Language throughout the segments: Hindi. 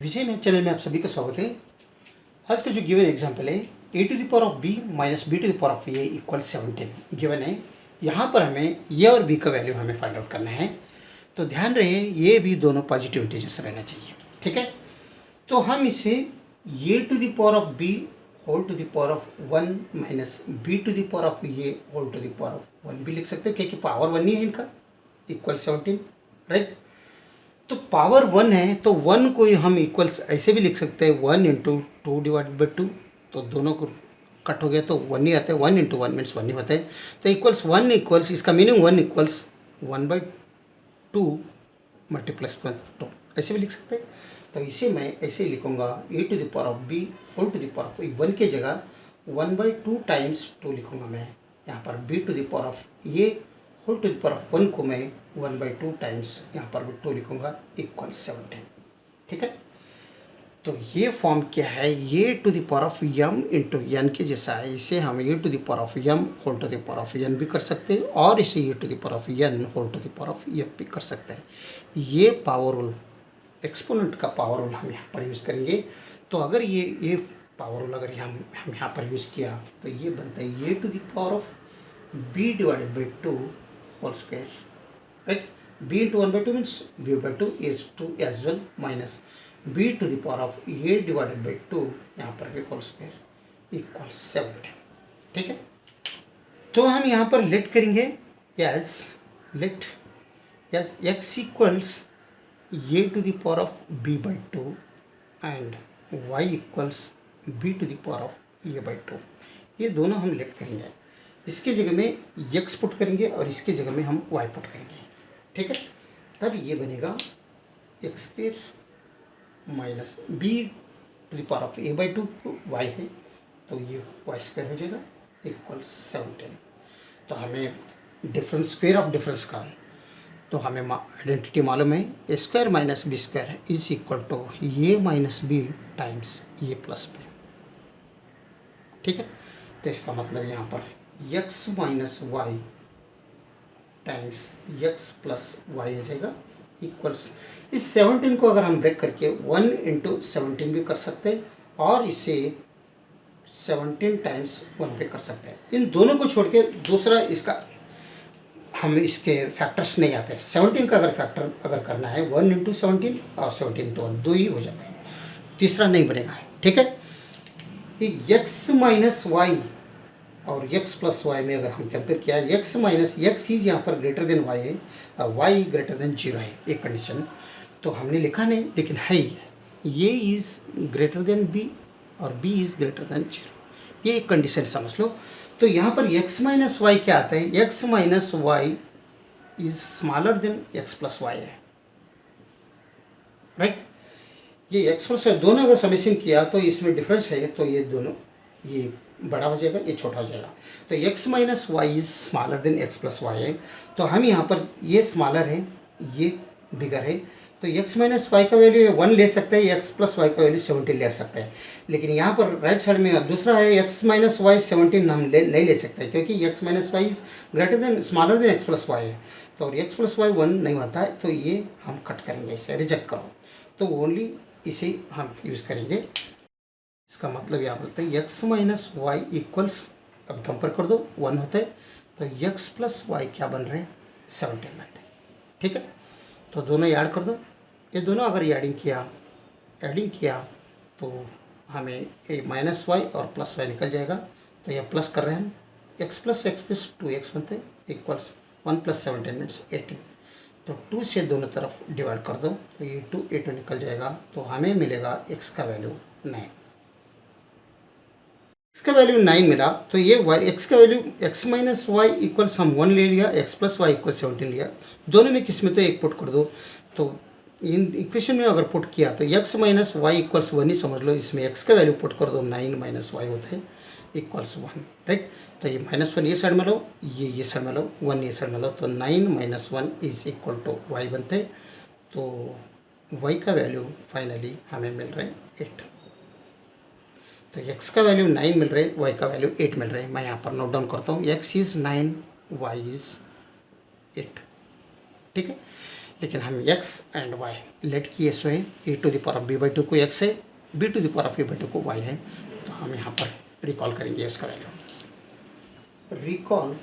विजय मैथ चैनल में आप सभी का स्वागत है। आज का जो गिवन एग्जाम्पल है ए to the power of B minus B to the power of A equal 17 given है। यहाँ पर हमें ए और बी का वैल्यू हमें फाइंड आउट करना है। तो ध्यान रहे ये भी दोनों पॉजिटिव इंटीजर्स रहना चाहिए, ठीक है। तो हम इसे A to the power of B whole to the power of 1 minus B to the power of A whole to the power of 1 भी लिख सकते हैं, क्योंकि पावर 1 ही है इनका, इक्वल 17, राइट। तो पावर 1 है तो 1 को हम इक्वल्स ऐसे भी लिख सकते हैं 1 इंटू 2 डिवाइड बाई 2। तो दोनों को कट हो गया तो 1 ही आता है, 1 इंटू 1 मीन्स 1 ही होता है। तो इक्वल्स 1 इक्वल्स, इसका मीनिंग 1 इक्वल्स 1/2 मल्टीप्लस 2 ऐसे भी लिख सकते हैं। तो इसे मैं ऐसे ही लिखूँगा A to the power of B whole to the power of 1 की जगह 1/2 टाइम्स 2 लिखूँगा मैं यहाँ पर। B to the power of A whole to the power of 1 को मैं 1/2 टाइम्स यहाँ पर भी 2 लिखूँगा इक्वल 17, ठीक है। तो ये फॉर्म क्या है, ए to the power of M into N के जैसा है। इसे हम A to the power of M whole to the power of N भी कर सकते हैं और इसे A to the power of N whole to the power of M भी कर सकते हैं। ये पावर रूल, एक्सपोनेंट का पावर रूल हम यहाँ पर यूज़ करेंगे। तो अगर ये पावर रूल अगर हम यहाँ पर यूज़ किया तो ये बनता है ए to the power of B divided by 2 whole square, right? b into 1/2 means b/2 is 2 as well minus b to the power of a divided by 2 यहाँ पर भी होल स्क्वायर इक्वल 7, ठीक है। तो हम यहाँ पर लेट करेंगे yes let yes x equals a to the power of b/2 and y equals b to the power of a/2। ये दोनों हम लेट करेंगे, इसके जगह में x पुट करेंगे और इसके जगह में हम y पुट करेंगे, ठीक है। तब ये बनेगा x square minus B to the power of a/2 y है तो ये y स्क्वायर हो जाएगा इक्वल 17। तो हमें डिफरेंस, स्क्वायर ऑफ डिफरेंस का तो हमें आइडेंटिटी मालूम है, a square minus b square is equal to a minus b times a plus b, ठीक है। तो इसका मतलब यहाँ पर x minus y times x plus y आ जाएगा इक्वल्स, इस 17 को अगर हम ब्रेक करके 1 इंटू 17 भी कर सकते हैं और इसे 17 टाइम्स 1 पे कर सकते हैं। इन दोनों को छोड़ के दूसरा इसका हम इसके फैक्टर्स नहीं आते। 17 का अगर फैक्टर अगर करना है 1 इंटू 17 और 17 इंटू 1 दो ही हो जाते हैं, तीसरा नहीं बनेगा, ठीक है। ये x माइनस वाई और x प्लस वाई में अगर हम कंपेयर किया, x माइनस x इज यहाँ पर ग्रेटर देन y है और y ग्रेटर देन 0 है, एक कंडीशन तो हमने लिखा नहीं लेकिन है ये इज़ ग्रेटर देन b और b इज़ ग्रेटर देन 0, ये एक कंडीशन समझ लो। तो यहाँ पर x माइनस वाई क्या आता है, x minus y is smaller than x plus y है, राइट। ये x प्लस वाई दोनों अगर समेशन किया तो इसमें डिफरेंस है तो ये दोनों ये बड़ा हो जाएगा, ये छोटा हो जाएगा। तो x minus y is smaller than x plus y है। तो हम यहाँ पर ये स्मॉलर है ये बिगर है तो x माइनस वाई का वैल्यू 1 ले सकते हैं, x प्लस वाई का वैल्यू 17 ले सकते हैं। लेकिन यहाँ पर राइट साइड में दूसरा है x माइनस वाई 17 हम नहीं ले सकते क्योंकि x minus y is greater than smaller than x plus y है। तो x प्लस वाई 1 नहीं होता है तो ये हम कट करेंगे, इसे रिजेक्ट करो। तो ओनली इसे हम यूज़ करेंगे। इसका मतलब यहाँ बोलते हैं x माइनस वाई इक्वल्स, अब कंपेयर कर दो 1 होता है तो x प्लस वाई क्या बन रहे हैं 17 बनते हैं, ठीक है। तो दोनों ऐड कर दो, ये दोनों अगर एडिंग किया तो हमें ये माइनस वाई और प्लस वाई निकल जाएगा। तो ये प्लस कर रहे हैं हम, x प्लस 2x बनते हैं इक्वल्स 1 प्लस 17 मीन्स 18। तो 2 से दोनों तरफ डिवाइड कर दो तो ये 2 निकल जाएगा। तो हमें मिलेगा x का वैल्यू 9, इसका वैल्यू 9 मिला। तो ये x का value x minus y equals हम 1 ले लिया, x प्लस वाई इक्वल 17 लिया, दोनों में किस में तो एक पुट कर दो। तो इन इक्वेशन में अगर पुट किया तो x माइनस वाई इक्वल्स 1 ही समझ लो, इसमें x का वैल्यू पुट कर दो 9 माइनस वाई होता है इक्वल्स 1, राइट। तो ये -1 ये साइड में लो, ये साइड में लो, 1 ये साइड में लो, तो 9 minus 1 is equal to y बनते हैं। तो y का वैल्यू फाइनली हमें मिल रहा है 8। तो x का वैल्यू 9 मिल रहा है, y का वैल्यू 8 मिल रहा है। मैं यहाँ पर नोट डाउन करता हूँ, x इज़ 9 y इज़ 8, ठीक है। लेकिन हम x एंड y लेट की एस है ए to the power of b by two को x है, b to the power of a by two को y है, तो हम यहाँ पर रिकॉल करेंगे उसका value, recall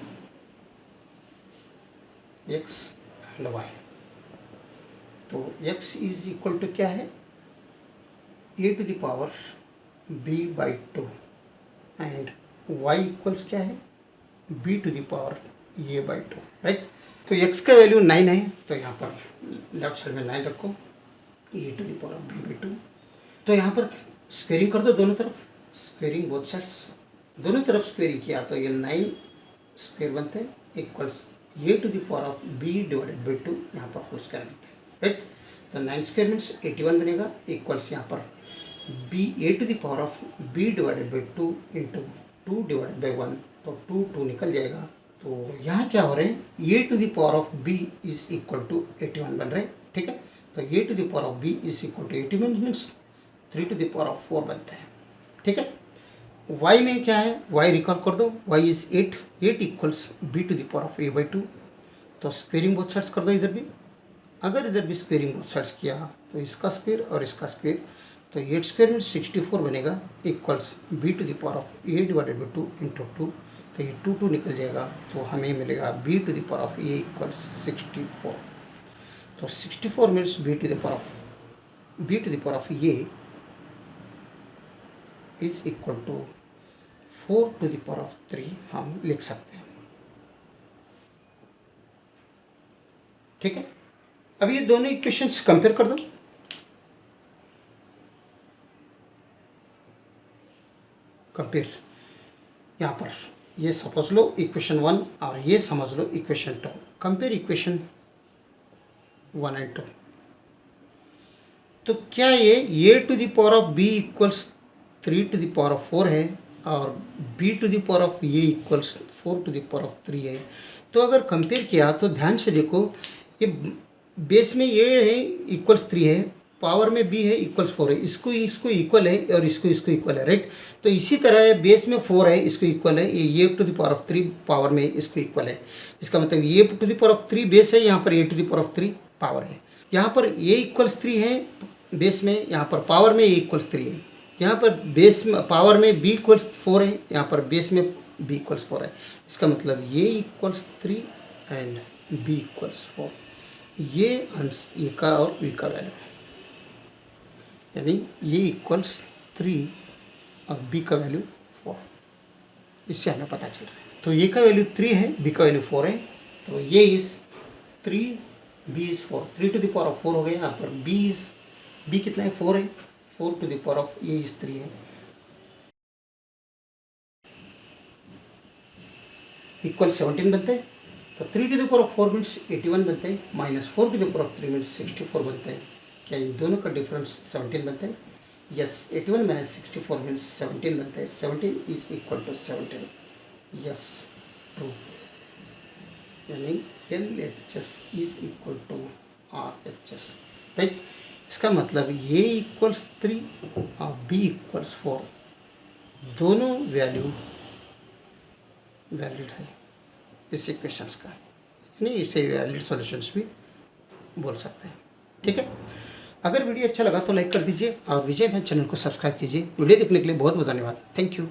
x and y। तो x इज इक्वल टू क्या है, ए to the power b by two and y equals क्या है, b to the power a by two, right. तो x का वैल्यू 9 है, तो यहाँ पर लेफ्ट साइड में 9 रखो, a to the power b by two. तो यहाँ पर स्क्वेयरिंग कर दो दोनों तरफ, स्क्वेयरिंग बोथ साइड्स, दोनों तरफ स्क्वेयरिंग किया तो ये 9 स्क्वेयर बनते हैं equals a to the power of b divided by 2, यहाँ पर होल स्क्वायर बनते हैं, राइट। तो 9 स्क्वेयर मीन्स 81 बनेगा इक्वल्स यहाँ पर b a to the power of b divided by 2 into 2 divided by 1, तो 2 निकल जाएगा। तो यहाँ क्या हो रहे हैं, a to the power of b is equal to 81 बन रहे हैं, ठीक है। तो a to the power of b is equal to 81 means 3 to the power of 4 बनता है, ठीक है। y में क्या है, y रिकॉल कर दो, y is 8 equals b to the power of a by 2। तो स्क्वेयरिंग बोथ साइड्स कर दो इधर भी, अगर इधर भी स्क्वेयरिंग बोथ साइड्स किया तो इसका स्क्वेयर और इसका स्क्वेयर, तो 8 स्क्वेयर में 64 बनेगा equals b to the power of a divided by 2 into 2, तो ये 2 निकल जाएगा, तो हमें मिलेगा b to the power of a equals 64। तो 64 means b to the power of a is equal to 4 to the power of 3 हम लिख सकते हैं, ठीक है। अब ये दोनों इक्वेशंस कंपेयर कर दो, कंपेयर, यहाँ पर ये समझ लो इक्वेशन 1 और ये समझ लो इक्वेशन 2, कंपेयर इक्वेशन 1 एंड 2। तो क्या ये a to the power of b equals 3 to the power of 4 है और b to the power of a equals 4 to the power of 3 है। तो अगर कंपेयर किया तो ध्यान से देखो, ये बेस में a है इक्वल्स 3 है, पावर में b है इक्वल्स 4 है, इसको इक्वल है और इसको इक्वल है, राइट। तो इसी तरह बेस में 4 है, इसको इक्वल है, ये a to the power of 3 power में इसको इक्वल है। इसका मतलब a to the power of 3 base है, यहाँ पर a to the power of 3 power है। यहाँ पर a इक्वल्स 3 है बेस में, यहाँ पर पावर में a इक्वल्स 3 है, यहाँ पर बेस में पावर में b इक्वल्स 4 है, यहाँ पर बेस में b इक्वल्स 4 है। इसका मतलब a equals 3 and b equals 4, ये a का और b का वैल्यू, यानी ये इक्वल्स 3 और b का वैल्यू 4, इससे हमें पता चल रहा है। तो ये का वैल्यू 3 है, b का वैल्यू 4 है, तो ये is 3, b is 4, 3 to the power of 4 हो गया। यहाँ पर b कितना है, 4 है, 4 to the power of a is 3 है, इक्वल 17 बनते हैं। तो 3 to the power of 4 means 81 बनते हैं, minus 4 to the power of 3 means 64 बनते हैं। क्या इन दोनों का डिफरेंस 17 बनता है? यस, 81 माइनस 64 मीन्स 17 बनता है। 17 is equal to 17, yes true, यानी LHS is equal to RHS, right. इसका मतलब ये इक्वल्स 3 और B इक्वल्स 4, दोनों वैल्यू वैलिड है इस इक्वेशंस का, नहीं इसे वैलिड सॉल्यूशंस भी बोल सकते हैं, ठीक है। अगर वीडियो अच्छा लगा तो लाइक कर दीजिए और विजय मैथ चैनल को सब्सक्राइब कीजिए। वीडियो देखने के लिए बहुत बहुत धन्यवाद, थैंक यू।